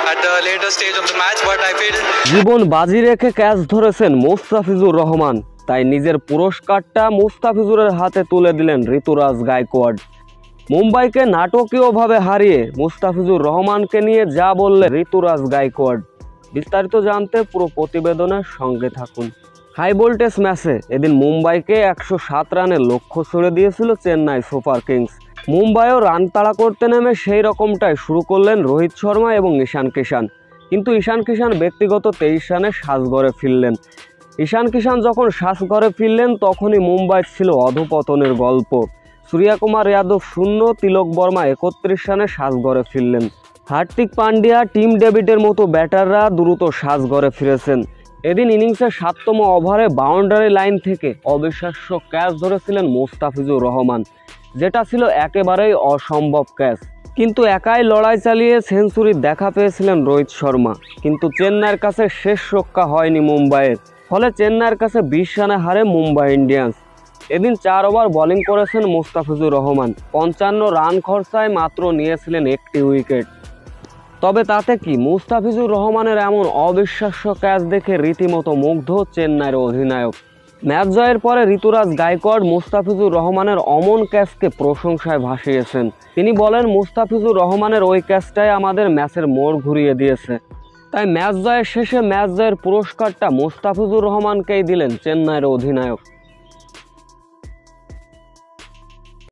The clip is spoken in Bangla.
at the later stage of the match, but I feel জীবন বাজি রেখে ক্যাচ ধরেছেন মুস্তাফিজুর রহমান, তাই নিজের পুরস্কারটা মুস্তাফিজুরের হাতে তুলে দিলেন ঋতুরাজ গায়কোয়াড়। মুম্বাইকে নাটকীয়ভাবে হারিয়ে মুস্তাফিজুর রহমানকে নিয়ে যা বললেন ঋতুরাজ গায়কোয়াড়, বিস্তারিত জানতে পুরো প্রতিবেদনের সঙ্গে থাকুন। হাই ভোল্টেজ ম্যাচে এদিন মুম্বাইকে 107 রানের লক্ষ্য ছুড়ে দিয়েছিল চেন্নাই সুপার কিংস। মুম্বাইও রান তাড়া করতে নেমে সেই রকমটাই শুরু করলেন রোহিত শর্মা এবং ঈশান কিষান, কিন্তু ঈশান কিষান ব্যক্তিগত 23 রানে সাজঘরে ফিরলেন। ঈশান কিষান যখন সাজঘরে ফিরলেন তখনই মুম্বাইয়ের ছিল অধপতনের গল্প। সূর্যকুমার যাদব 0, তিলক বর্মা 31 রানে সাজঘরে ফিরলেন। হার্দিক পান্ডিয়া, টিম ডেভিডের মতো ব্যাটাররা দ্রুত সাজঘরে ফিরেছেন। এদিন ইনিংসের 7তম ওভারে বাউন্ডারি লাইন থেকে অবিশ্বাস্য ক্যাচ ধরেছিলেন মুস্তাফিজুর রহমান, যেটা ছিল একেবারেই অসম্ভব ক্যাচ। কিন্তু একাই লড়াই চালিয়ে সেঞ্চুরির দেখা পেয়েছিলেন রোহিত শর্মা, কিন্তু চেন্নাইয়ের কাছে শেষ রক্ষা হয়নি মুম্বাইয়ের, ফলে চেন্নাইয়ের কাছে 20 রানে হারে মুম্বাই ইন্ডিয়ান্স। এদিন 4 ওভার বোলিং করেছেন মুস্তাফিজুর রহমান, 55 রান খরচায় মাত্র নিয়েছিলেন 1টি উইকেট। তবে তাতে কি, মুস্তাফিজুর রহমানের এমন অবিশ্বাস্য ক্যাচ দেখে রীতিমতো মুগ্ধ চেন্নাইয়ের অধিনায়ক। ম্যাচ জয়ের পরে ঋতুরাজ গায়কোয়াড় মুস্তাফিজুর রহমানের অমন ক্যাচকে প্রশংসায় ভাসিয়েছেন। তিনি বলেন, মুস্তাফিজুর রহমানের ওই ক্যাচটাই আমাদের ম্যাচের মোড় ঘুরিয়ে দিয়েছে। তাই ম্যাচ জয়ের শেষে ম্যাচ জয়ের পুরস্কারটা মুস্তাফিজুর রহমানকেই দিলেন চেন্নাইয়ের অধিনায়ক।